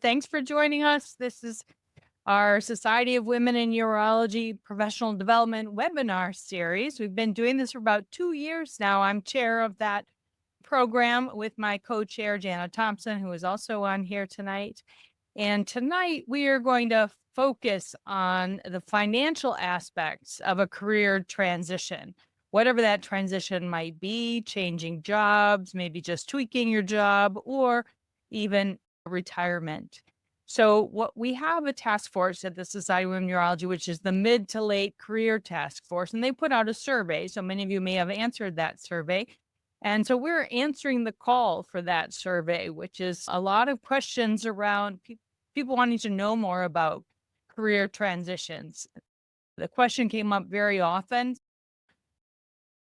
Thanks for joining us. This is our Society of Women in Urology Professional Development webinar series. We've been doing this for about 2 years now. I'm chair of that program with my co-chair, Jana Thompson, who is also on here tonight. And tonight we are going to focus on the financial aspects of a career transition, whatever that transition might be, changing jobs, maybe just tweaking your job, or even retirement. So what we have a task force at the Society of Women in Urology, which is the mid to late career task force, and they put out a survey. So many of you may have answered that survey. And so we're answering the call for that survey, which is a lot of questions around people wanting to know more about career transitions. The question came up very often.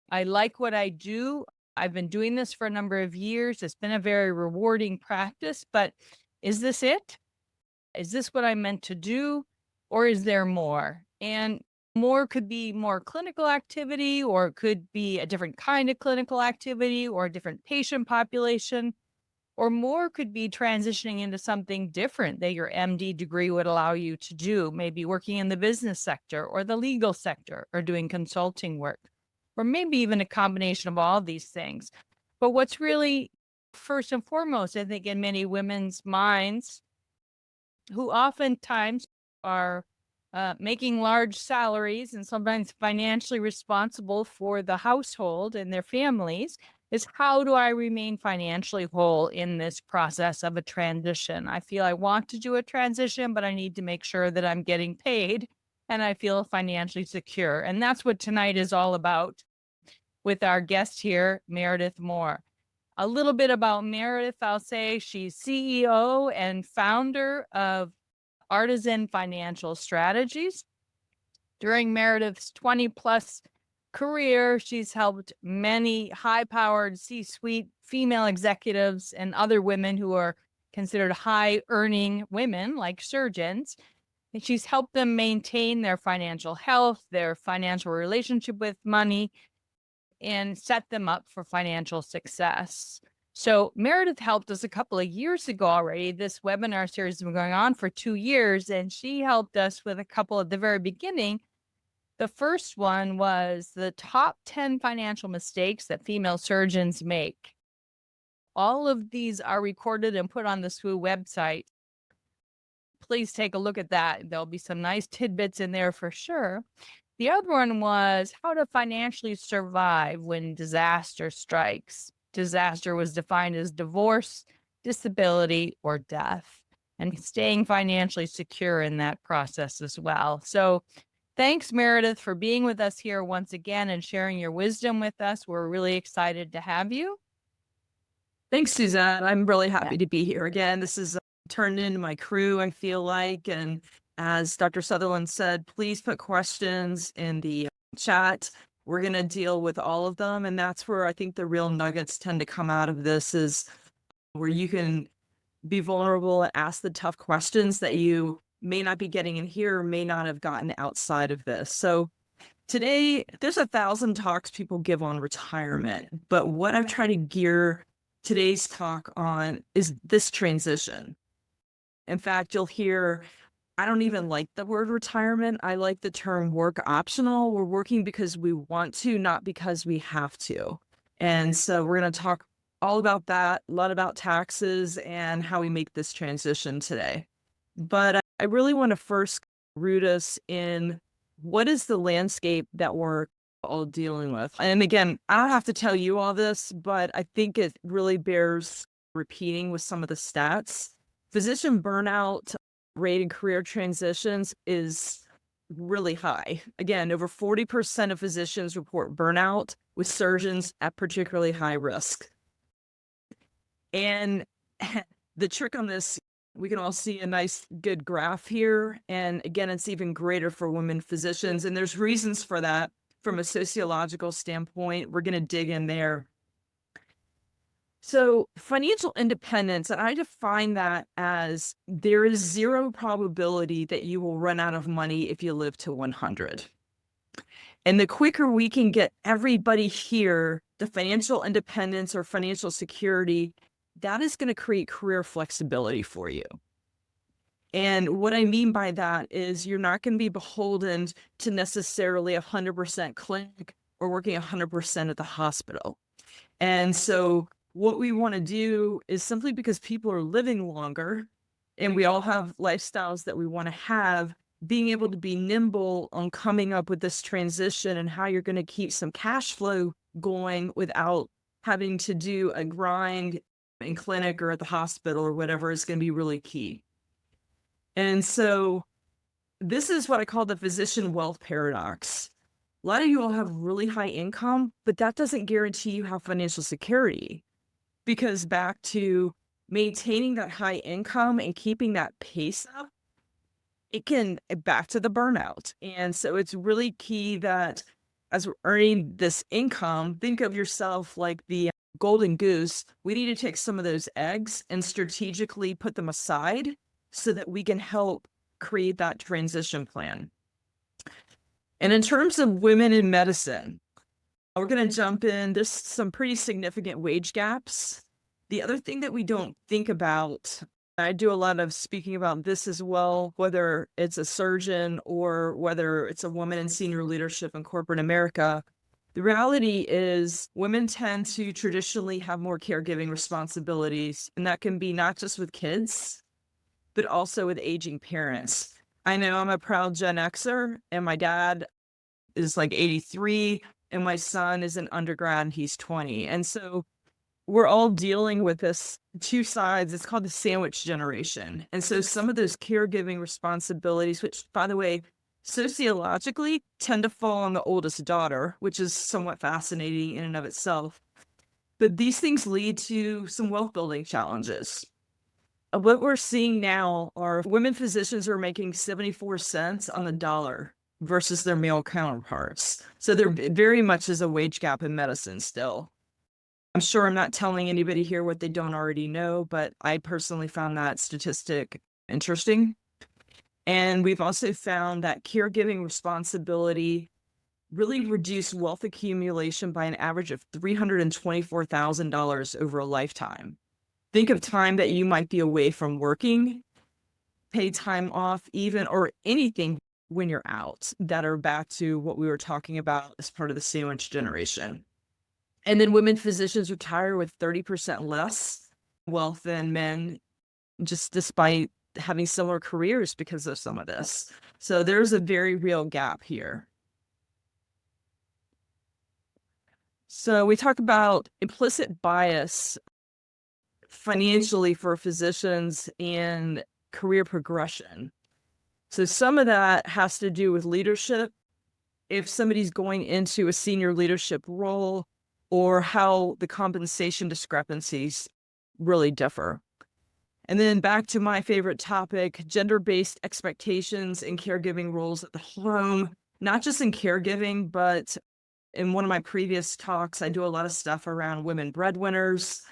I like what I do. I've been doing this for a number of years. It's been a very rewarding practice, but is this it? Is this what I meant to do? Or is there more? And more could be more clinical activity, or it could be a different kind of clinical activity or a different patient population, or more could be transitioning into something different that your MD degree would allow you to do, maybe working in the business sector or the legal sector or doing consulting work, or maybe even a combination of all these things. But what's really first and foremost, I think, in many women's minds, who oftentimes are making large salaries and sometimes financially responsible for the household and their families, is how do I remain financially whole in this process of a transition? I feel I want to do a transition, but I need to make sure that I'm getting paid and I feel financially secure. And that's what tonight is all about with our guest here, Meredith Moore. A little bit about Meredith, I'll say she's CEO and founder of Artisan Financial Strategies. During Meredith's 20 plus career, she's helped many high powered C suite female executives and other women who are considered high earning women, like surgeons. And she's helped them maintain their financial health, their financial relationship with money, and set them up for financial success. So Meredith helped us a couple of years ago already. This webinar series has been going on for 2 years, and she helped us with a couple at the very beginning. The first one was the top 10 financial mistakes that female surgeons make. All of these are recorded and put on the SWIU website. Please take a look at that. There'll be some nice tidbits in there for sure. The other one was how to financially survive when disaster strikes. Disaster was defined as divorce, disability, or death, and staying financially secure in that process as well. So thanks, Meredith, for being with us here once again and sharing your wisdom with us. We're really excited to have you. Thanks, Suzanne. I'm really happy to be here again. This is turned into my crew, I feel like. And as Dr. Sutherland said, please put questions in the chat. We're going to deal with all of them. And that's where I think the real nuggets tend to come out of this, is where you can be vulnerable and ask the tough questions that you may not be getting in here or may not have gotten outside of this. So today, there's 1,000 talks people give on retirement, but what I'm trying to gear today's talk on is this transition. In fact, you'll hear, I don't even like the word retirement. I like the term work optional. We're working because we want to, not because we have to. And so we're going to talk all about that, a lot about taxes and how we make this transition today. But I really want to first root us in what is the landscape that we're all dealing with. And again, I don't have to tell you all this, but I think it really bears repeating with some of the stats. Physician burnout rate in career transitions is really high. Again, over 40% of physicians report burnout, with surgeons at particularly high risk. And the trick on this, we can all see a nice, good graph here. And again, it's even greater for women physicians. And there's reasons for that from a sociological standpoint. We're going to dig in there. So financial independence, and I define that as there is zero probability that you will run out of money if you live to 100. And the quicker we can get everybody here, the financial independence or financial security, that is going to create career flexibility for you. And what I mean by that is you're not going to be beholden to necessarily 100% clinic or working 100% at the hospital. And so what we want to do is, simply because people are living longer and we all have lifestyles that we want to have, being able to be nimble on coming up with this transition and how you're going to keep some cash flow going without having to do a grind in clinic or at the hospital or whatever is going to be really key. And so this is what I call the physician wealth paradox. A lot of you all have really high income, but that doesn't guarantee you have financial security, because back to maintaining that high income and keeping that pace up, it can back to the burnout. And so it's really key that as we're earning this income, think of yourself like the golden goose. We need to take some of those eggs and strategically put them aside so that we can help create that transition plan. And in terms of women in medicine, we're going to jump in. There's some pretty significant wage gaps. The other thing that we don't think about, I do a lot of speaking about this as well, whether it's a surgeon or whether it's a woman in senior leadership in corporate America. The reality is women tend to traditionally have more caregiving responsibilities, and that can be not just with kids, but also with aging parents. I know I'm a proud Gen Xer, and my dad is like 83, and my son is an undergrad, and he's 20. And so we're all dealing with this two sides. It's called the sandwich generation. And so some of those caregiving responsibilities, which, by the way, sociologically tend to fall on the oldest daughter, which is somewhat fascinating in and of itself. But these things lead to some wealth building challenges. What we're seeing now are women physicians are making 74 cents on the dollar versus their male counterparts. So there very much is a wage gap in medicine still. I'm sure I'm not telling anybody here what they don't already know, but I personally found that statistic interesting. And we've also found that caregiving responsibility really reduced wealth accumulation by an average of $324,000 over a lifetime. Think of time that you might be away from working, pay time off even, or anything when you're out, that are back to what we were talking about as part of the sandwich generation. And then women physicians retire with 30% less wealth than men, just despite having similar careers because of some of this. So there's a very real gap here. So we talk about implicit bias financially for physicians and career progression. So some of that has to do with leadership. If somebody's going into a senior leadership role, or how the compensation discrepancies really differ. And then back to my favorite topic, gender-based expectations in caregiving roles at the home, not just in caregiving, but in one of my previous talks, I do a lot of stuff around women breadwinners,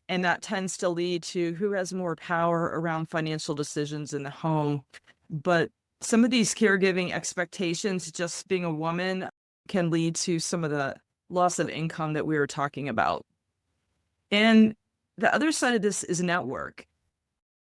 and that tends to lead to who has more power around financial decisions in the home. But some of these caregiving expectations, just being a woman, can lead to some of the loss of income that we were talking about. And the other side of this is network.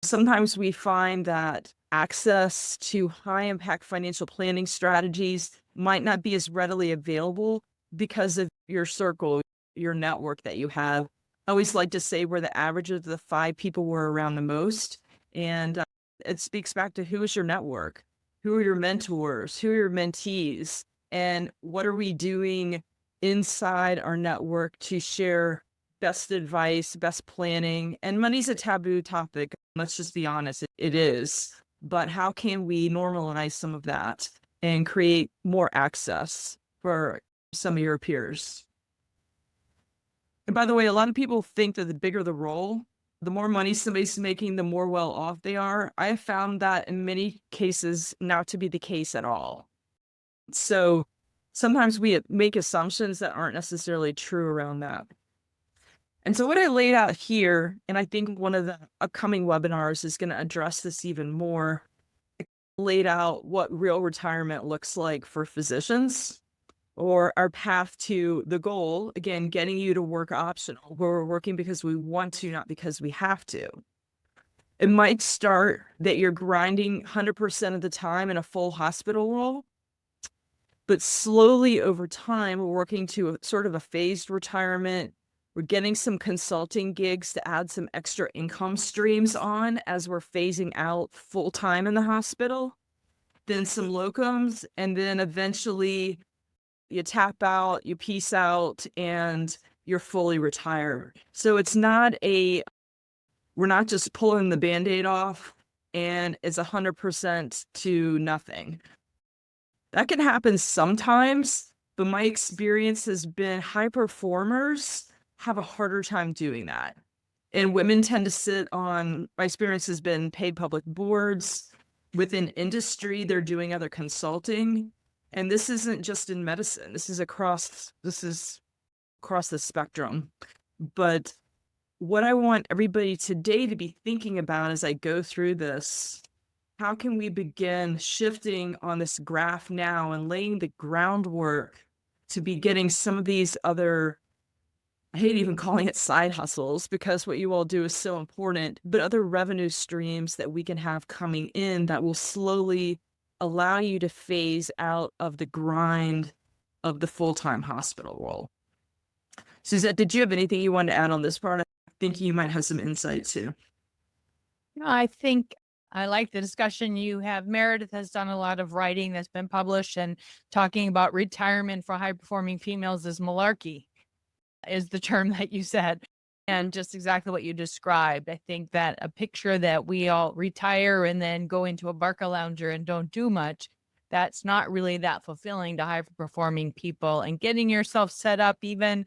Sometimes we find that access to high impact financial planning strategies might not be as readily available because of your circle, your network that you have. I always like to say we're the average of the 5 people we're around the most. And it speaks back to, who is your network? Who are your mentors? Who are your mentees? And what are we doing inside our network to share best advice, best planning? And money's a taboo topic. Let's just be honest, it is. But how can we normalize some of that and create more access for some of your peers? And by the way, a lot of people think that the bigger the role, the more money somebody's making, the more well off they are. I have found that in many cases not to be the case at all. So sometimes we make assumptions that aren't necessarily true around that. And so what I laid out here, and I think one of the upcoming webinars is going to address this even more, I laid out what real retirement looks like for physicians, or our path to the goal, again, getting you to work optional, where we're working because we want to, not because we have to. It might start that you're grinding 100% of the time in a full hospital role, but slowly over time, we're working to a sort of a phased retirement. We're getting some consulting gigs to add some extra income streams on as we're phasing out full time in the hospital, then some locums, and then eventually you tap out, you peace out, and you're fully retired. So we're not just pulling the Band-Aid off and it's 100% to nothing. That can happen sometimes, but my experience has been high performers have a harder time doing that. And women tend to sit on, my experience has been paid public boards. Within industry, they're doing other consulting. And this isn't just in medicine. This is across the spectrum. But what I want everybody today to be thinking about as I go through this, how can we begin shifting on this graph now and laying the groundwork to be getting some of these other, I hate even calling it side hustles because what you all do is so important, but other revenue streams that we can have coming in that will slowly allow you to phase out of the grind of the full-time hospital role. Suzette, did you have anything you wanted to add on this part? I think you might have some insight too. No, I think I like the discussion you have. Meredith has done a lot of writing that's been published and talking about retirement for high performing females is malarkey, is the term that you said. And just exactly what you described. I think that a picture that we all retire and then go into a Barca lounger and don't do much, that's not really that fulfilling to high performing people. And getting yourself set up even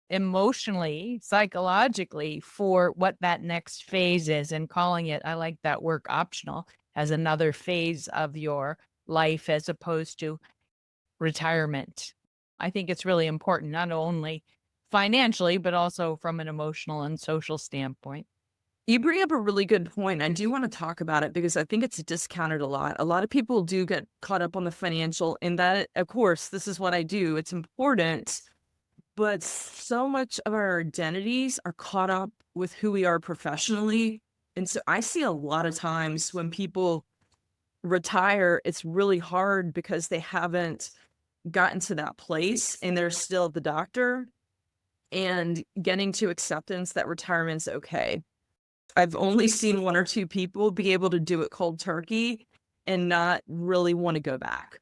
emotionally, psychologically for what that next phase is and calling it, I like that work optional, as another phase of your life as opposed to retirement. I think it's really important, not only financially, but also from an emotional and social standpoint. You bring up a really good point. I do want to talk about it because I think it's discounted a lot. A lot of people do get caught up on the financial, and that, of course, this is what I do. It's important, but so much of our identities are caught up with who we are professionally. And so I see a lot of times when people retire, it's really hard because they haven't gotten to that place and they're still the doctor and getting to acceptance that retirement's okay. I've only seen one or two people be able to do it cold turkey and not really want to go back.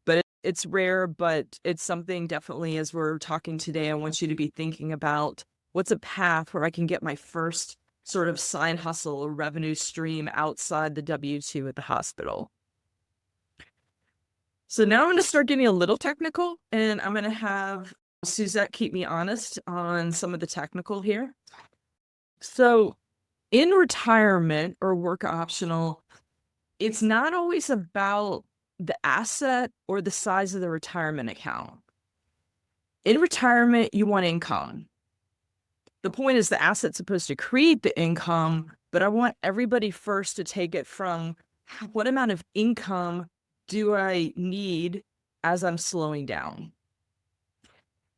But it's rare, but it's something definitely, as we're talking today, I want you to be thinking about what's a path where I can get my first sort of side hustle or revenue stream outside the W-2 at the hospital. So now I'm going to start getting a little technical, and I'm going to have Suzette keep me honest on some of the technical here. So in retirement or work optional, it's not always about the asset or the size of the retirement account. In retirement, you want income. The point is the asset's supposed to create the income, but I want everybody first to take it from what amount of income do I need as I'm slowing down?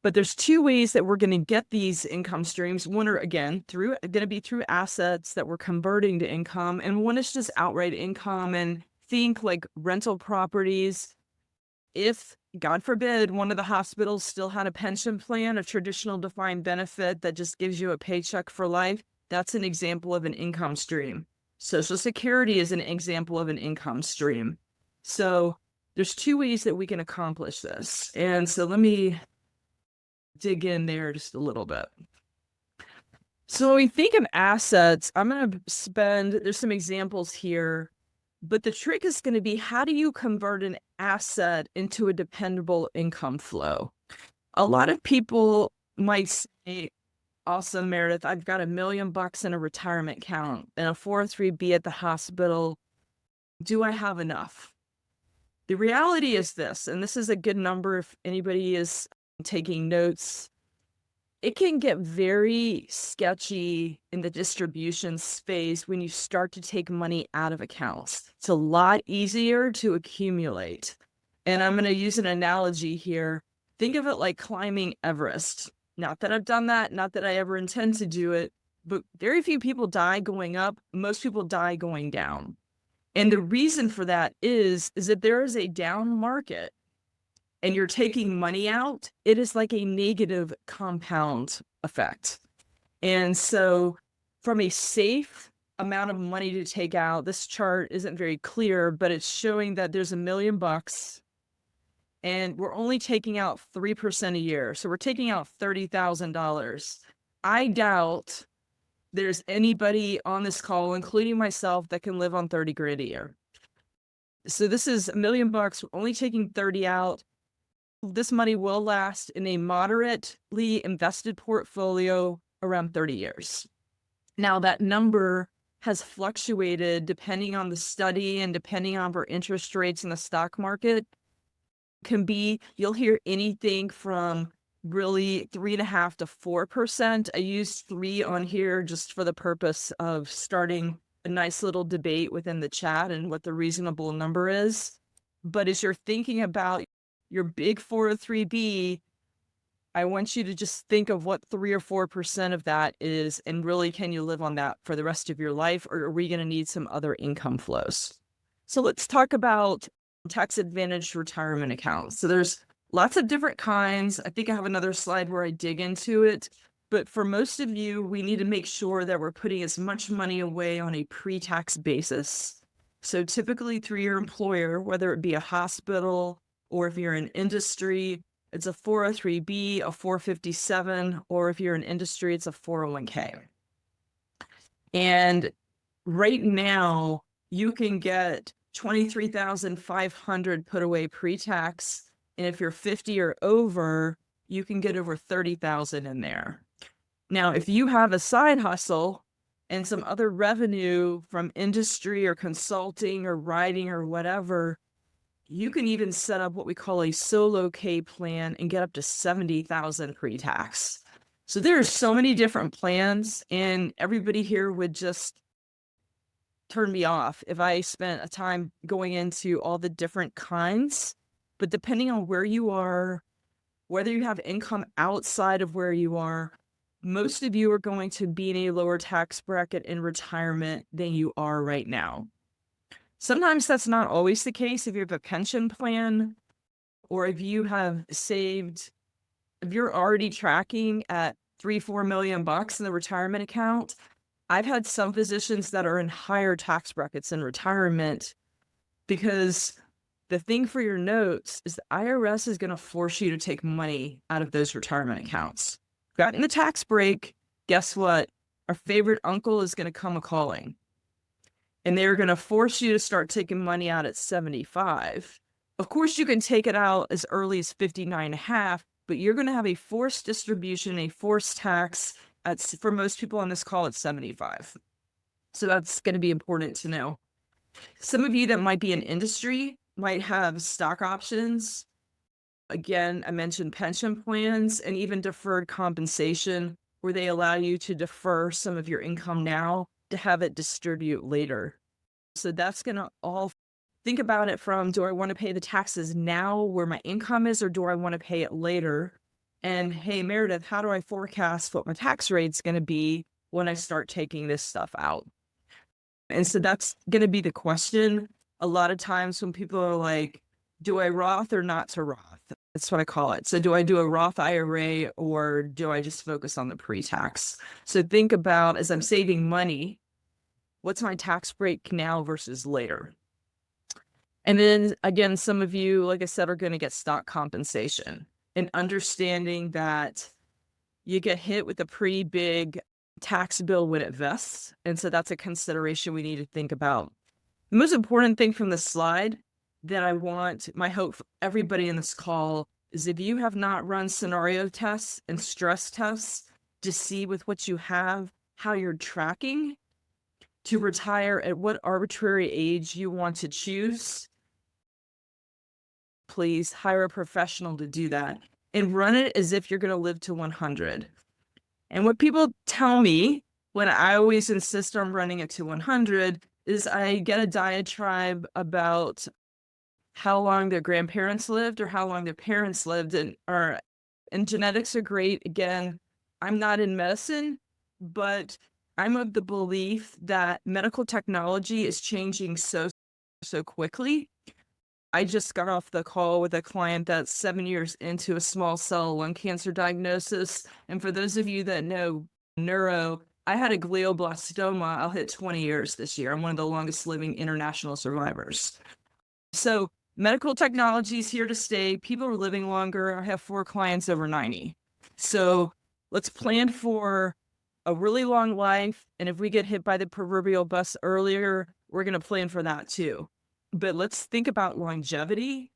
But there's two ways that we're going to get these income streams. One are, again, going to be through assets that we're converting to income. And one is just outright income. And think like rental properties. If, God forbid, one of the hospitals still had a pension plan, a traditional defined benefit that just gives you a paycheck for life, that's an example of an income stream. Social Security is an example of an income stream. So there's two ways that we can accomplish this. And so let me dig in there just a little bit. So when we think of assets, I'm going to there's some examples here, but the trick is going to be, how do you convert an asset into a dependable income flow? A lot of people might say, awesome, Meredith, I've got $1 million in a retirement account and a 403B at the hospital. Do I have enough? The reality is this, and this is a good number if anybody is taking notes. It can get very sketchy in the distribution space when you start to take money out of accounts. It's a lot easier to accumulate. And I'm going to use an analogy here. Think of it like climbing Everest. Not that I've done that, not that I ever intend to do it, but very few people die going up. Most people die going down. And the reason for that is that there is a down market and you're taking money out, it is like a negative compound effect. And so from a safe amount of money to take out, this chart isn't very clear, but it's showing that there's $1 million and we're only taking out 3% a year. So we're taking out $30,000. I doubt there's anybody on this call, including myself, that can live on 30 grand a year. So this is $1 million. We're only taking 30 out. This money will last in a moderately invested portfolio around 30 years. Now that number has fluctuated depending on the study and depending on our interest rates in the stock market. Can be, you'll hear anything from really 3.5% to 4%. I used 3 on here just for the purpose of starting a nice little debate within the chat and what the reasonable number is. But as you're thinking about your big 403B, I want you to just think of what 3 or 4% of that is, and really, can you live on that for the rest of your life, or are we going to need some other income flows? So let's talk about tax advantaged retirement accounts. So there's lots of different kinds. I think I have another slide where I dig into it. But for most of you, we need to make sure that we're putting as much money away on a pre-tax basis. So typically through your employer, whether it be a hospital or if you're in industry, it's a 403B, a 457, or if you're in industry, it's a 401k. And right now, you can get $23,500 put away pre-tax. And if you're 50 or over, you can get over 30,000 in there. Now, if you have a side hustle and some other revenue from industry or consulting or writing or whatever, you can even set up what we call a solo K plan and get up to 70,000 pre-tax. So there are so many different plans, and everybody here would just turn me off if I spent a time going into all the different kinds. But depending on where you are, whether you have income outside of where you are, most of you are going to be in a lower tax bracket in retirement than you are right now. Sometimes that's not always the case. If you have a pension plan, or if you have saved, if you're already tracking at $3-4 million in the retirement account, I've had some physicians that are in higher tax brackets in retirement, because the thing for your notes is the IRS is going to force you to take money out of those retirement accounts. Gotten the tax break, guess what? Our favorite uncle is going to come a-calling. And they're going to force you to start taking money out at 75. Of course, you can take it out as early as 59.5, but you're going to have a forced distribution, a forced tax at, for most people on this call, at 75. So that's going to be important to know. Some of you that might be in industry might have stock options. Again, I mentioned pension plans and even deferred compensation, where they allow you to defer some of your income now to have it distribute later. So that's going to all think about it from, do I want to pay the taxes now where my income is, or do I want to pay it later? And hey, Meredith, how do I forecast what my tax rate's going to be when I start taking this stuff out? And so that's going to be the question. A lot of times when people are like, do I Roth or not to Roth? That's what I call it. So do I do a Roth IRA, or do I just focus on the pre-tax? So think about, as I'm saving money, what's my tax break now versus later? And then again, some of you, like I said, are going to get stock compensation, and understanding that you get hit with a pretty big tax bill when it vests. And so that's a consideration we need to think about. The most important thing from this slide that I want, my hope for everybody in this call, is if you have not run scenario tests and stress tests to see with what you have, how you're tracking to retire at what arbitrary age you want to choose, please hire a professional to do that and run it as if you're going to live to 100. And what people tell me when I always insist on running it to 100 is I get a diatribe about how long their grandparents lived or how long their parents lived. And genetics are great. Again, I'm not in medicine, but I'm of the belief that medical technology is changing so quickly. I just got off the call with a client that's 7 years into a small cell lung cancer diagnosis. And for those of you that know neuro, I had a glioblastoma. I'll hit 20 years this year. I'm one of the longest living international survivors. So medical technology is here to stay. People are living longer. I have 4 clients over 90. So let's plan for a really long life. And if we get hit by the proverbial bus earlier, we're going to plan for that too. But let's think about longevity.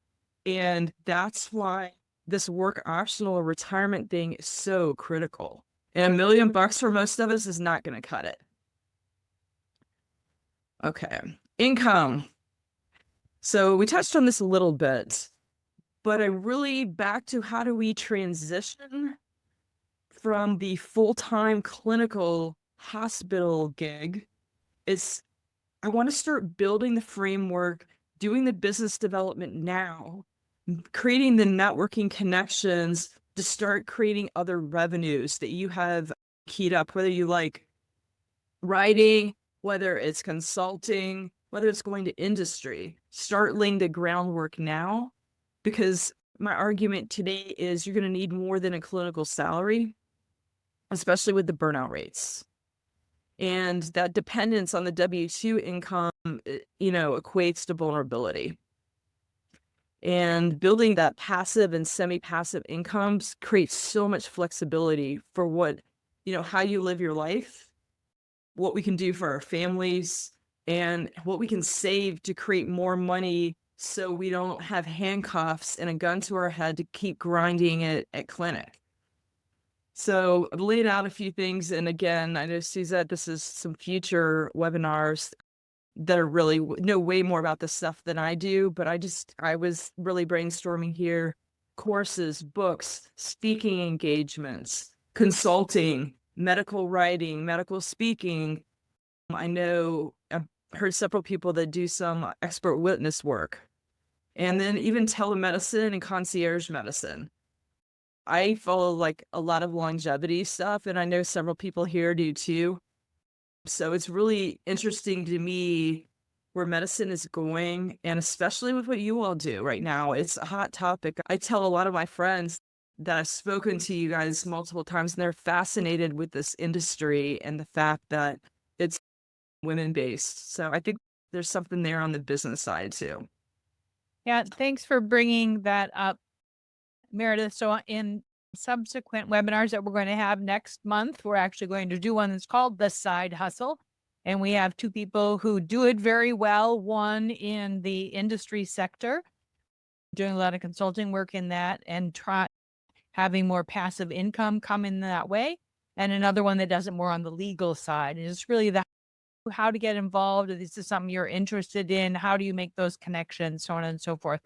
And that's why this work optional or retirement thing is so critical. And $1 million for most of us is not going to cut it. Okay. Income. So we touched on this a little bit, but I really back to how do we transition from the full-time clinical hospital gig is I want to start building the framework, doing the business development now, creating the networking connections to start creating other revenues that you have keyed up, whether you like writing, whether it's consulting, whether it's going to industry. Start laying the groundwork now, because my argument today is you're going to need more than a clinical salary, especially with the burnout rates. And that dependence on the W-2 income, equates to vulnerability. And building that passive and semi-passive incomes creates so much flexibility for how you live your life, what we can do for our families, and what we can save to create more money so we don't have handcuffs and a gun to our head to keep grinding it at clinic. So I've laid out a few things. And again, I know Suzette, this is some future webinars that are really know way more about this stuff than I do, but I was really brainstorming here: courses, books, speaking engagements, consulting, medical writing, medical speaking. I know I've heard several people that do some expert witness work, and then even telemedicine and concierge medicine. I follow like a lot of longevity stuff, and I know several people here do too. So it's really interesting to me where medicine is going, and especially with what you all do right now. It's a hot topic. I tell a lot of my friends that I've spoken to you guys multiple times, and they're fascinated with this industry and the fact that it's women-based. So I think there's something there on the business side too. Yeah, thanks for bringing that up, Meredith. So in subsequent webinars that we're going to have next month, we're actually going to do one that's called The Side Hustle. And we have 2 people who do it very well. One in the industry sector, doing a lot of consulting work in that and having more passive income come in that way. And another one that does it more on the legal side. And it's really how to get involved. If this is something you're interested in, how do you make those connections, so on and so forth.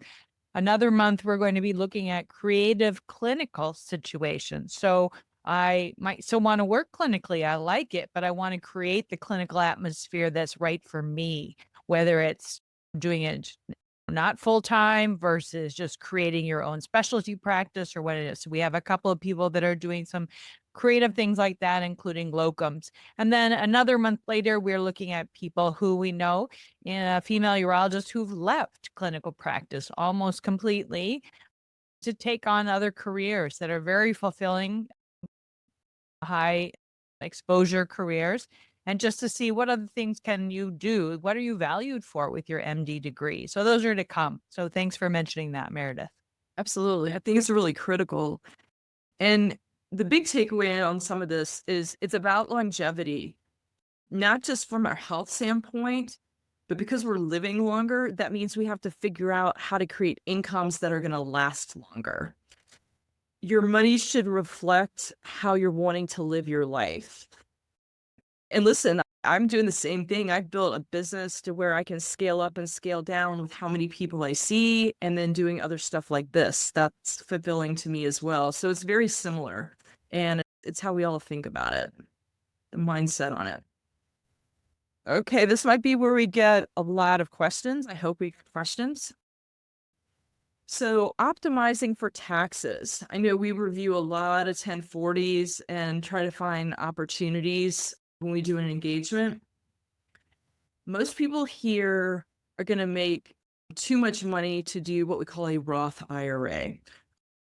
Another month, we're going to be looking at creative clinical situations. So I might still want to work clinically. I like it, but I want to create the clinical atmosphere that's right for me, whether it's doing it not full time versus just creating your own specialty practice or what it is. So we have a couple of people that are doing some creative things like that, including locums. And then another month later, we're looking at people who we know, female urologists who've left clinical practice almost completely to take on other careers that are very fulfilling, high exposure careers, and just to see what other things can you do? What are you valued for with your MD degree? So those are to come. So thanks for mentioning that, Meredith. Absolutely. I think it's really critical. And the big takeaway on some of this is it's about longevity, not just from our health standpoint, but because we're living longer, that means we have to figure out how to create incomes that are going to last longer. Your money should reflect how you're wanting to live your life. And listen, I'm doing the same thing. I've built a business to where I can scale up and scale down with how many people I see, and then doing other stuff like this. That's fulfilling to me as well. So it's very similar, and it's how we all think about it, the mindset on it. Okay, this might be where we get a lot of questions. I hope we get questions. So optimizing for taxes. I know we review a lot of 1040s and try to find opportunities when we do an engagement, most people here are going to make too much money to do what we call a Roth IRA.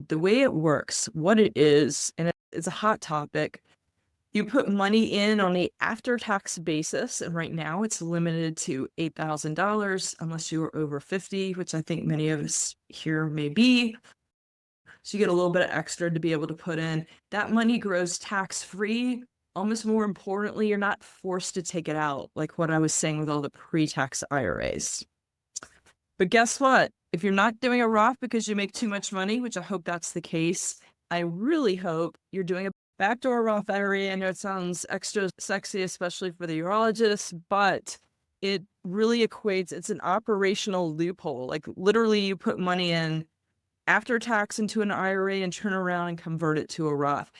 The way it works, what it is, and it's a hot topic, you put money in on a after-tax basis, and right now it's limited to $8,000 unless you are over 50, which I think many of us here may be. So you get a little bit of extra to be able to put in. That money grows tax-free. Almost more importantly, you're not forced to take it out, like what I was saying with all the pre-tax IRAs. But guess what? If you're not doing a Roth because you make too much money, which I hope that's the case, I really hope you're doing a backdoor Roth IRA. I know it sounds extra sexy, especially for the urologist, but it really equates, it's an operational loophole. Like literally you put money in after tax into an IRA and turn around and convert it to a Roth.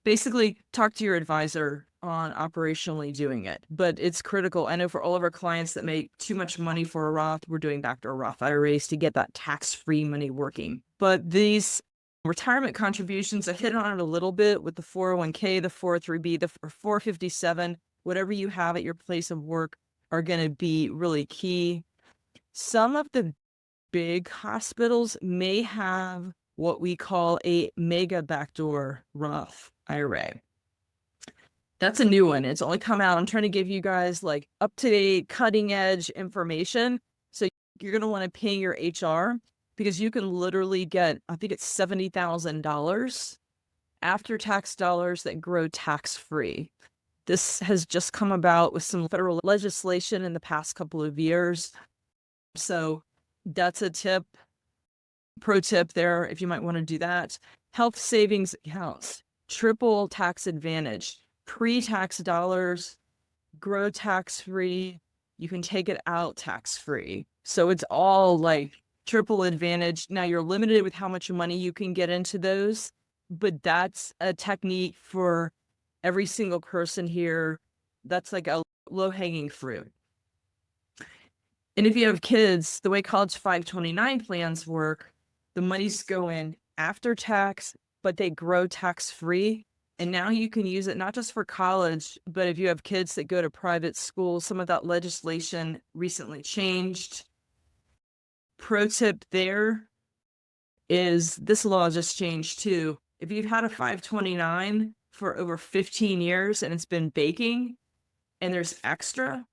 Basically, talk to your advisor on operationally doing it, but it's critical. I know for all of our clients that make too much money for a Roth, we're doing backdoor Roth IRAs to get that tax-free money working. But these retirement contributions, I hit on it a little bit with the 401k, the 403b, the 457, whatever you have at your place of work are going to be really key. Some of the big hospitals may have what we call a mega backdoor Roth IRA. That's a new one. It's only come out. I'm trying to give you guys like up-to-date, cutting-edge information. So you're going to want to pay your HR because you can literally get, I think it's $70,000 after-tax dollars that grow tax-free. This has just come about with some federal legislation in the past couple of years. So that's a tip, pro tip there, if you might want to do that. Health savings accounts, triple tax advantage, pre-tax dollars, grow tax-free. You can take it out tax-free. So it's all like triple advantage. Now you're limited with how much money you can get into those, but that's a technique for every single person here. That's like a low-hanging fruit. And if you have kids, the way College 529 plans work, the monies go in after tax, but they grow tax-free. And now you can use it not just for college, but if you have kids that go to private schools, some of that legislation recently changed. Pro tip there is this law just changed too. If you've had a 529 for over 15 years and it's been baking and there's extra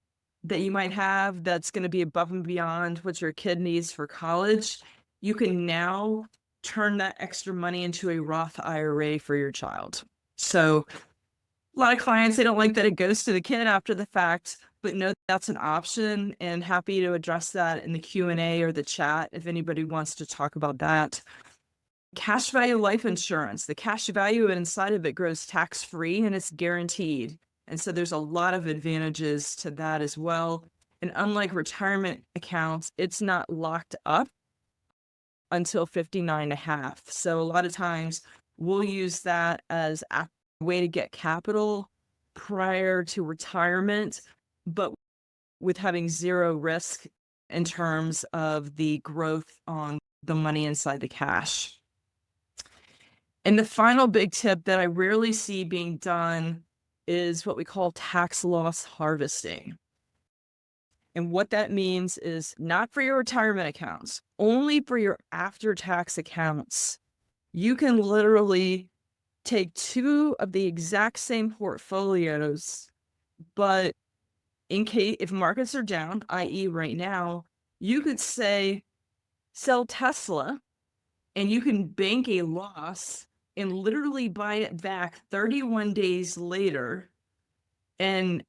that you might have that's going to be above and beyond what your kid needs for college, you can now turn that extra money into a Roth IRA for your child. So a lot of clients, they don't like that it goes to the kid after the fact, but no, that's an option, and happy to address that in the Q&A or the chat if anybody wants to talk about that. Cash value life insurance, the cash value inside of it grows tax-free and it's guaranteed. And so there's a lot of advantages to that as well. And unlike retirement accounts, it's not locked up until 59 and a half. So a lot of times we'll use that as a way to get capital prior to retirement, but with having zero risk in terms of the growth on the money inside the cash. And the final big tip that I rarely see being done is what we call tax loss harvesting. And what that means is not for your retirement accounts, only for your after-tax accounts. You can literally take two of the exact same portfolios, but in case if markets are down, i.e. right now, you could say sell Tesla and you can bank a loss and literally buy it back 31 days later and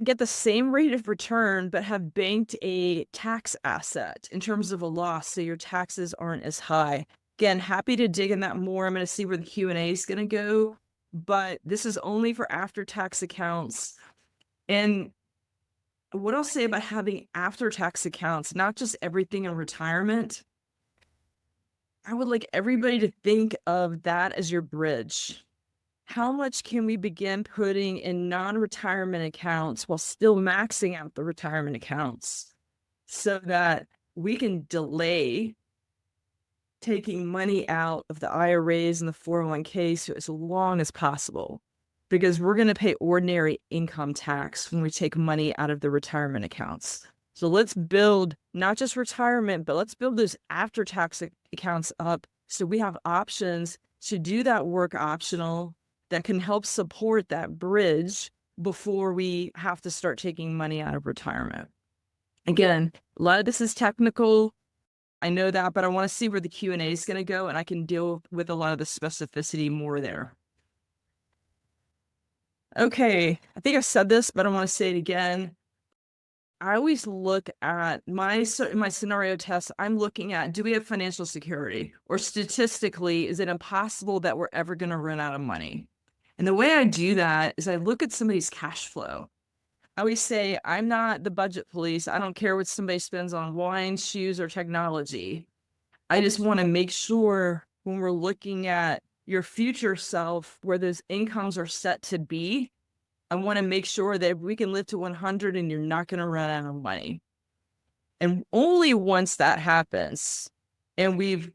get the same rate of return, but have banked a tax asset in terms of a loss, so your taxes aren't as high. Again, happy to dig in that more. I'm going to see where the Q&A is going to go, but this is only for after-tax accounts. And what I'll say about having after-tax accounts, not just everything in retirement, I would like everybody to think of that as your bridge. How much can we begin putting in non-retirement accounts while still maxing out the retirement accounts so that we can delay taking money out of the IRAs and the 401ks for as long as possible? because we're going to pay ordinary income tax when we take money out of the retirement accounts. So let's build not just retirement, but let's build those after-tax accounts up so we have options to do that work optional that can help support that bridge before we have to start taking money out of retirement. Again, a lot of this is technical. I know that, but I want to see where the Q&A is going to go, and I can deal with a lot of the specificity more there. Okay, I think I've said this, but I want to say it again. I always look at my scenario test. I'm looking at, do we have financial security? Or statistically, is it impossible that we're ever going to run out of money? And the way I do that is I look at somebody's cash flow. I always say, I'm not the budget police. I don't care what somebody spends on wine, shoes, or technology. I just want to make sure when we're looking at your future self, where those incomes are set to be, I want to make sure that we can live to 100 and you're not going to run out of money. And only once that happens, and we've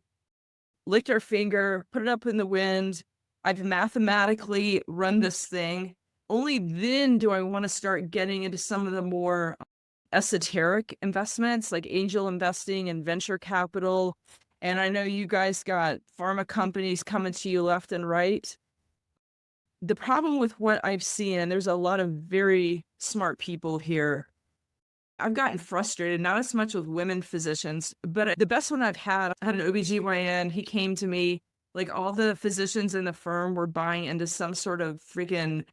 licked our finger, put it up in the wind, I've mathematically run this thing, only then do I want to start getting into some of the more esoteric investments like angel investing and venture capital. And I know you guys got pharma companies coming to you left and right. The problem with what I've seen, and there's a lot of very smart people here, I've gotten frustrated, not as much with women physicians, but the best one I've had, I had an OBGYN. He came to me, like all the physicians in the firm were buying into some sort of freaking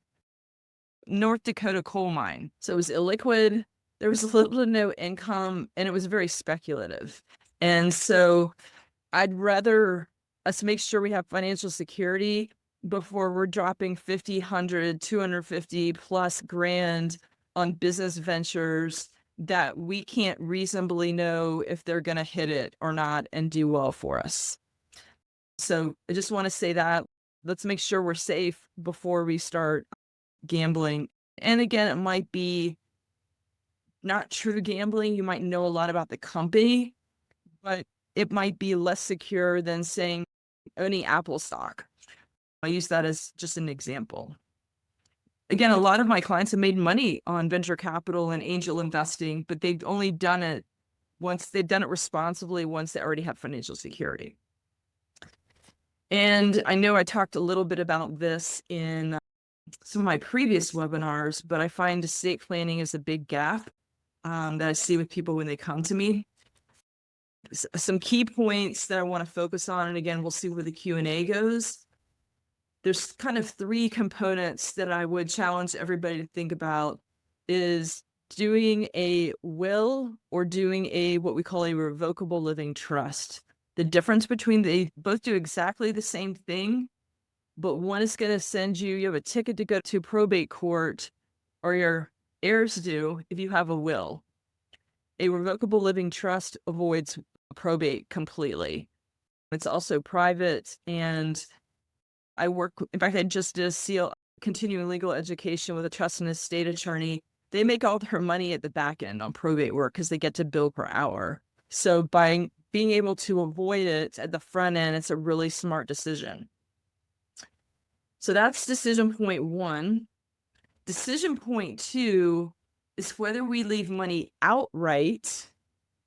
North Dakota coal mine. So it was illiquid, there was little to no income, and it was very speculative. And so I'd rather us make sure we have financial security before we're dropping 50, 100, 250 plus grand on business ventures that we can't reasonably know if they're going to hit it or not and do well for us. So I just want to say that let's make sure we're safe before we start gambling. And again, it might be not true gambling. You might know a lot about the company, but it might be less secure than saying owning Apple stock. I use that as just an example. Again, a lot of my clients have made money on venture capital and angel investing, but they've only done it once they've done it responsibly, once they already have financial security. And I know I talked a little bit about this in some of my previous webinars, but I find estate planning is a big gap that I see with people when they come to me. Some key points that I want to focus on, and again, we'll see where the Q&A goes. There's kind of three components that I would challenge everybody to think about is doing a will or doing a what we call a revocable living trust. The difference between they both do exactly the same thing, but one is going to send you have a ticket to go to probate court, or your heirs do if you have a will. A revocable living trust avoids probate completely. It's also private, and I work, in fact, I just did a seal continuing legal education with a trust and estate attorney. They make all their money at the back end on probate work because they get to bill per hour. So by being able to avoid it at the front end, it's a really smart decision. So that's decision point one. Decision point two is whether we leave money outright,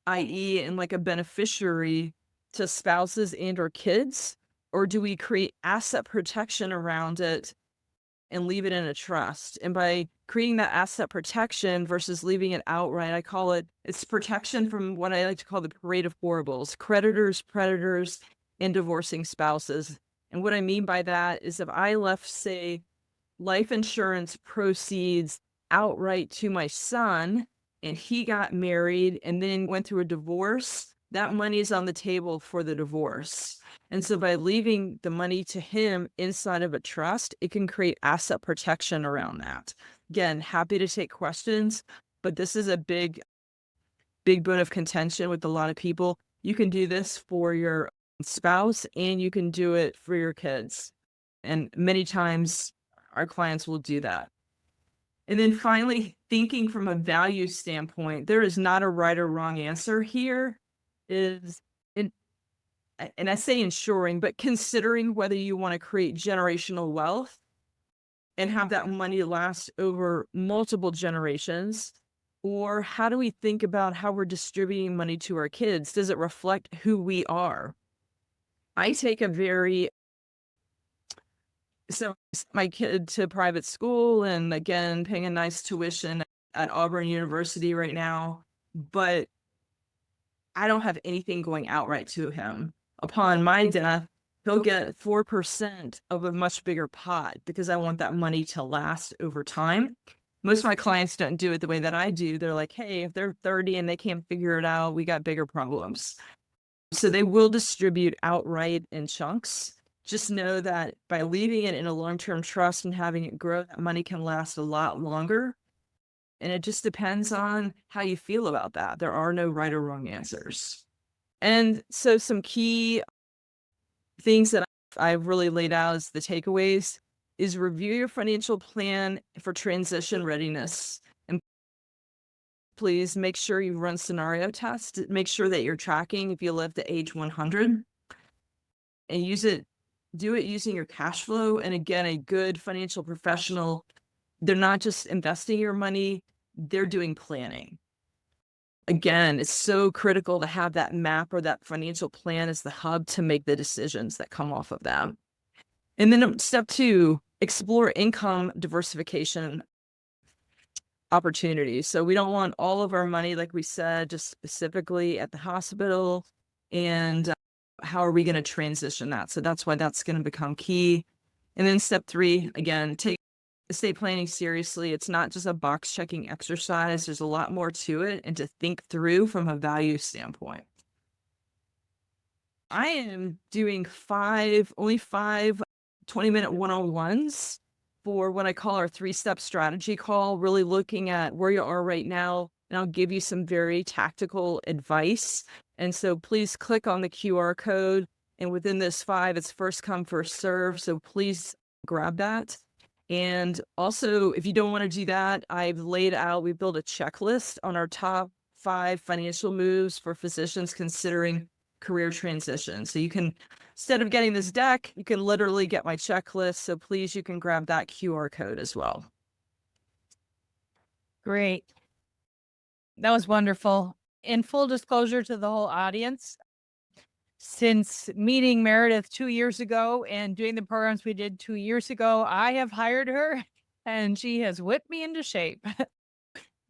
i.e. in like a beneficiary to spouses and or kids, or do we create asset protection around it and leave it in a trust? And by creating that asset protection versus leaving it outright, I call it's protection from what I like to call the parade of horribles: creditors, predators, and divorcing spouses. And what I mean by that is if I left, say, life insurance proceeds outright to my son and he got married and then went through a divorce, that money is on the table for the divorce. And so by leaving the money to him inside of a trust, it can create asset protection around that. Again, happy to take questions, but this is a big bone of contention with a lot of people. You can do this for your spouse and you can do it for your kids. And many times our clients will do that. And then finally, thinking from a value standpoint, there is not a right or wrong answer here. And I say ensuring, but considering whether you want to create generational wealth and have that money last over multiple generations? Or how do we think about how we're distributing money to our kids? Does it reflect who we are? I take a very so my kid to private school and again paying a nice tuition at Auburn University right now, but I don't have anything going outright to him. Upon my death, he'll get 4% of a much bigger pot because I want that money to last over time. Most of my clients don't do it the way that I do. They're like, hey, if they're 30 and they can't figure it out, we got bigger problems. So they will distribute outright in chunks. Just know that by leaving it in a long-term trust and having it grow, that money can last a lot longer. And it just depends on how you feel about that. There are no right or wrong answers. And so some key things that I've really laid out as the takeaways is review your financial plan for transition readiness. And please make sure you run scenario tests. Make sure that you're tracking if you live to age 100 and do it using your cash flow. And again, a good financial professional, they're not just investing your money, they're doing planning. Again, it's so critical to have that map or that financial plan as the hub to make the decisions that come off of that. And then step 2, explore income diversification opportunities. So we don't want all of our money, like we said, just specifically at the hospital. And how are we going to transition that? So that's why that's going to become key. And then step 3, again, take estate planning seriously. It's not just a box checking exercise. There's a lot more to it and to think through from a value standpoint. I am doing only five 20-minute one-on-ones for what I call our 3-step strategy call, really looking at where you are right now. And I'll give you some very tactical advice. And so please click on the QR code. And within this 5, it's first come, first serve. So please grab that. And also, if you don't want to do that, we built a checklist on our top 5 financial moves for physicians considering career transition. So you can, instead of getting this deck, you can literally get my checklist. So please, you can grab that QR code as well. Great. That was wonderful. In full disclosure to the whole audience, since meeting Meredith 2 years ago and doing the programs we did 2 years ago, I have hired her and she has whipped me into shape.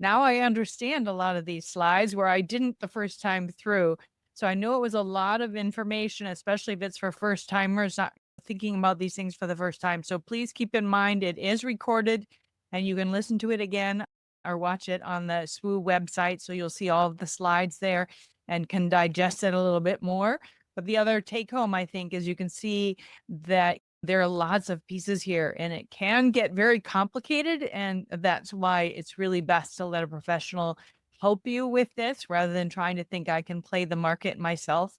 Now I understand a lot of these slides where I didn't the first time through. So I know it was a lot of information, especially if it's for first timers not thinking about these things for the first time. So please keep in mind it is recorded and you can listen to it again or watch it on the SWIU website. So you'll see all of the slides there and can digest it a little bit more. But the other take home, I think, is you can see that there are lots of pieces here and it can get very complicated. And that's why it's really best to let a professional help you with this rather than trying to think I can play the market myself.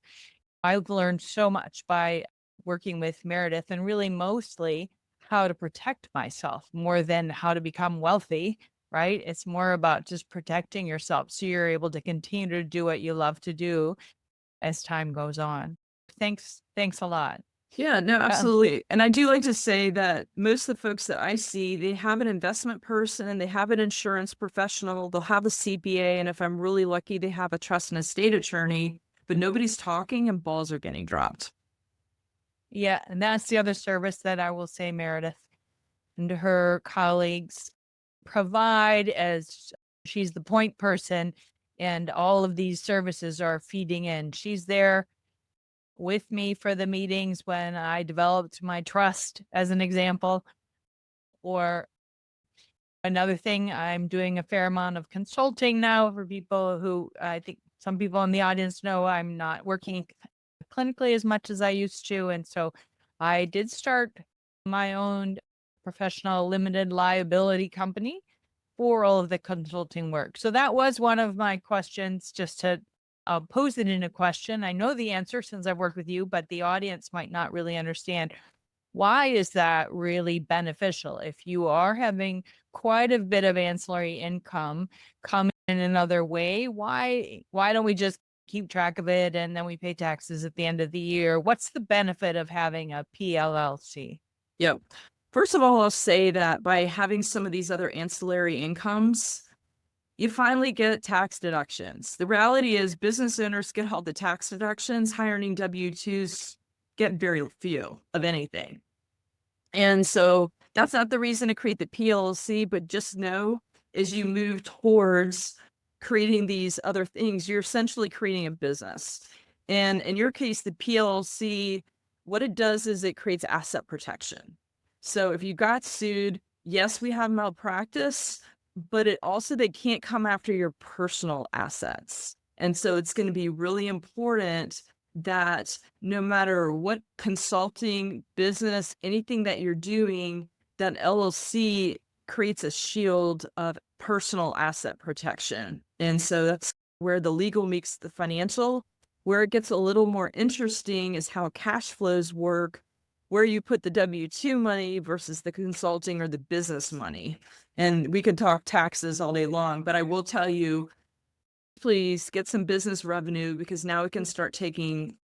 I've learned so much by working with Meredith and really mostly how to protect myself more than how to become wealthy, right? It's more about just protecting yourself so you're able to continue to do what you love to do as time goes on. Thanks a lot. Yeah, no, absolutely. And I do like to say that most of the folks that I see, they have an investment person, they have an insurance professional, they'll have a CPA, and if I'm really lucky, they have a trust and estate attorney, but nobody's talking and balls are getting dropped. Yeah, and that's the other service that I will say Meredith and her colleagues provide, as she's the point person and all of these services are feeding in. She's there with me for the meetings when I developed my trust, as an example. Or another thing, I'm doing a fair amount of consulting now for people who I think some people in the audience know I'm not working clinically as much as I used to. And so I did start my own professional limited liability company for all of the consulting work. So that was one of my questions, just to pose it in a question. I know the answer since I've worked with you, but the audience might not really understand. Why is that really beneficial? If you are having quite a bit of ancillary income come in another way, why don't we just keep track of it and then we pay taxes at the end of the year? What's the benefit of having a PLLC? Yep. First of all, I'll say that by having some of these other ancillary incomes, you finally get tax deductions. The reality is business owners get all the tax deductions. High earning W-2s get very few of anything. And so that's not the reason to create the PLC, but just know as you move towards creating these other things, you're essentially creating a business. And in your case, the PLC, what it does is it creates asset protection. So if you got sued, yes, we have malpractice, but it also, they can't come after your personal assets. And so it's going to be really important that no matter what consulting, business, anything that you're doing, that LLC creates a shield of personal asset protection. And so that's where the legal meets the financial. Where it gets a little more interesting is how cash flows work, where you put the W-2 money versus the consulting or the business money. And we could talk taxes all day long, but I will tell you, please get some business revenue, because now we can start taking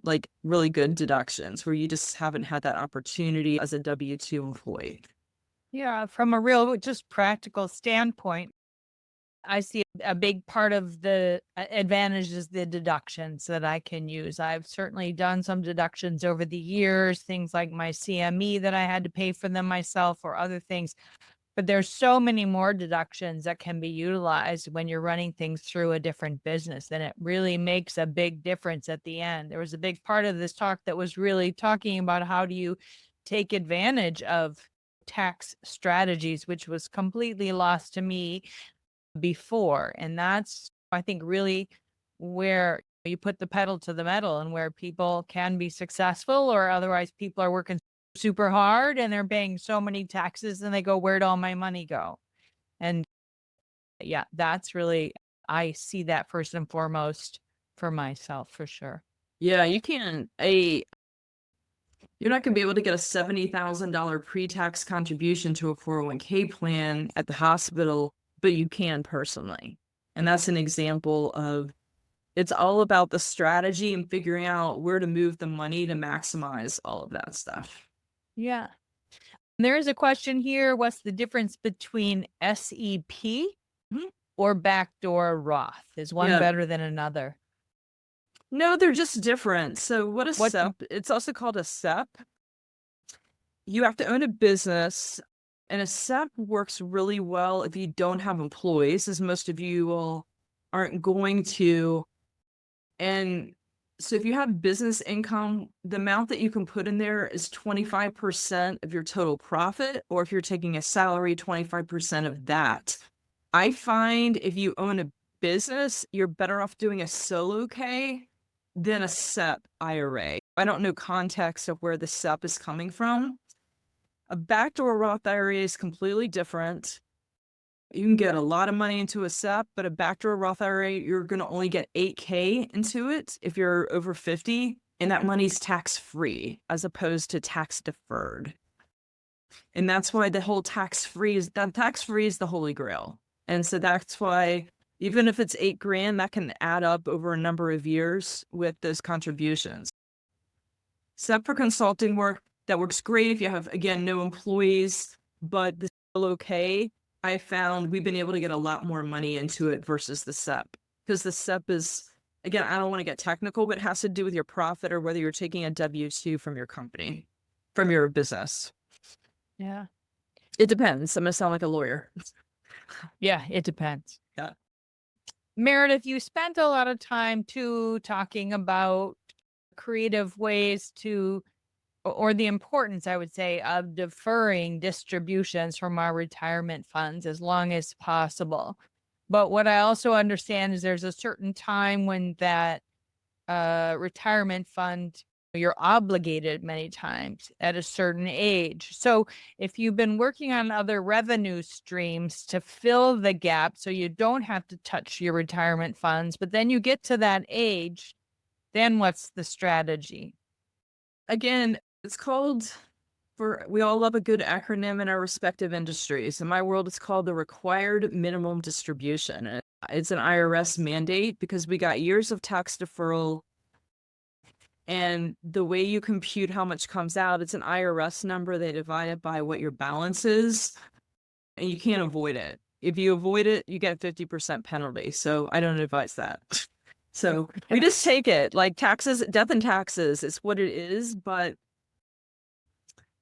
like really good deductions where you just haven't had that opportunity as a W-2 employee. Yeah, from a real, just practical standpoint, I see a big part of the advantage is the deductions that I can use. I've certainly done some deductions over the years, things like my CME that I had to pay for them myself or other things. But there's so many more deductions that can be utilized when you're running things through a different business. And it really makes a big difference at the end. There was a big part of this talk that was really talking about how do you take advantage of tax strategies, which was completely lost to me before. And that's, I think, really where you put the pedal to the metal and where people can be successful, or otherwise people are working super hard and they're paying so many taxes and they go, where'd all my money go? And yeah, that's really, I see that first and foremost for myself for sure. Yeah, you can't, you're not going to be able to get a $70,000 pre-tax contribution to a 401k plan at the hospital, but you can personally. And that's an example of, it's all about the strategy and figuring out where to move the money to maximize all of that stuff. Yeah. There is a question here. What's the difference between SEP or backdoor Roth? Is one better than another? No, they're just different. So what a SEP, it's also called a SEP. You have to own a business, and a SEP works really well if you don't have employees, as most of you aren't going to. And so if you have business income, the amount that you can put in there is 25% of your total profit, or if you're taking a salary, 25% of that. I find if you own a business, you're better off doing a solo K than a SEP IRA. I don't know context of where the SEP is coming from. A backdoor Roth IRA is completely different. You can get a lot of money into a SEP, but a backdoor Roth IRA, you're going to only get $8K into it if you're over 50, and that money's tax-free as opposed to tax-deferred. And that's why the whole tax-free is the holy grail. And so that's why even if it's $8,000, that can add up over a number of years with those contributions. SEP for consulting work, that works great if you have, again, no employees, but the solo K, I found we've been able to get a lot more money into it versus the SEP, because the SEP is, again, I don't want to get technical, but it has to do with your profit or whether you're taking a W-2 from your company, from your business. Yeah. It depends. I'm going to sound like a lawyer. Yeah, it depends. Yeah. Meredith, you spent a lot of time too talking about creative ways to, or the importance, I would say, of deferring distributions from our retirement funds as long as possible. But what I also understand is there's a certain time when that retirement fund, you're obligated many times at a certain age. So if you've been working on other revenue streams to fill the gap so you don't have to touch your retirement funds, but then you get to that age, then what's the strategy? Again, it's called, we all love a good acronym in our respective industries. In my world, it's called the required minimum distribution. It's an IRS mandate because we got years of tax deferral And the way you compute how much comes out, it's an IRS number. They divide it by what your balance is, and you can't avoid it. If you avoid it, you get 50% penalty. So I don't advise that. So we just take it like taxes, death and taxes. It's what it is. But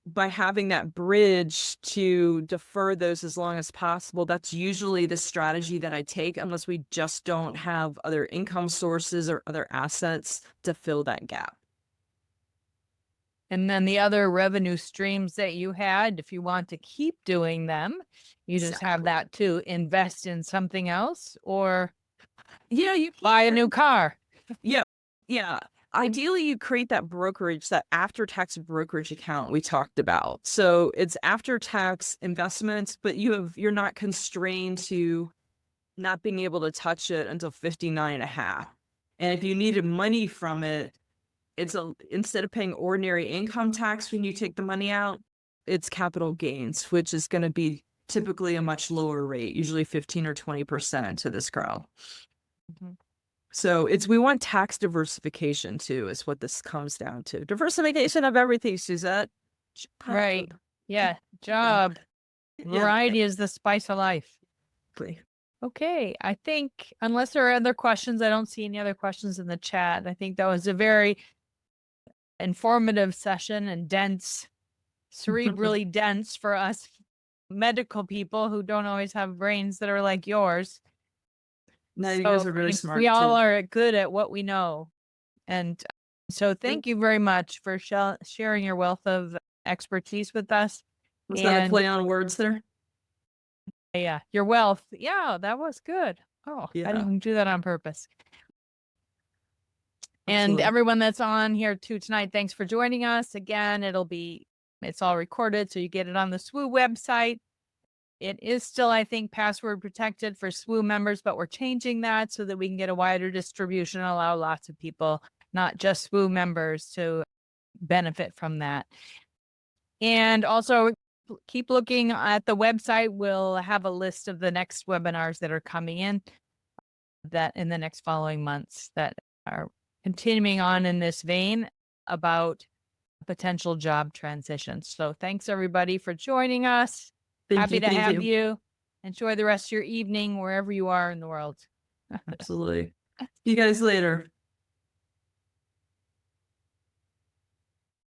by having that bridge to defer those as long as possible, that's usually the strategy that I take, unless we just don't have other income sources or other assets to fill that gap. And then the other revenue streams that you had, if you want to keep doing them, you just have that to invest in something else, or you buy a new car. Yeah. Ideally, you create that brokerage, that after-tax brokerage account we talked about. So it's after-tax investments, but you're not constrained to not being able to touch it until 59 and a half. And if you needed money from it, instead of paying ordinary income tax when you take the money out, it's capital gains, which is going to be typically a much lower rate, usually 15 or 20% to this crowd. Mm-hmm. So we want tax diversification too, is what this comes down to. Diversification of everything, Suzette. Right. Yeah. Job. Variety is the spice of life. Okay. I think, unless there are other questions, I don't see any other questions in the chat. I think that was a very informative session and dense, cerebrally dense for us medical people who don't always have brains that are like yours. No, you guys are really smart. We all are good at what we know. And so thank you very much for sharing your wealth of expertise with us. Was that a play on words there? Yeah, your wealth. Yeah, that was good. Oh, Yeah. I didn't do that on purpose. Absolutely. And everyone that's on here too tonight, thanks for joining us. Again, it's all recorded, so you get it on the SWIU website. It is still, I think, password protected for SWIU members, but we're changing that so that we can get a wider distribution and allow lots of people, not just SWIU members, to benefit from that. And also keep looking at the website. We'll have a list of the next webinars that are coming in the next following months that are continuing on in this vein about potential job transitions. So thanks everybody for joining us. Happy to have you. Enjoy the rest of your evening wherever you are in the world. Absolutely. See you guys later.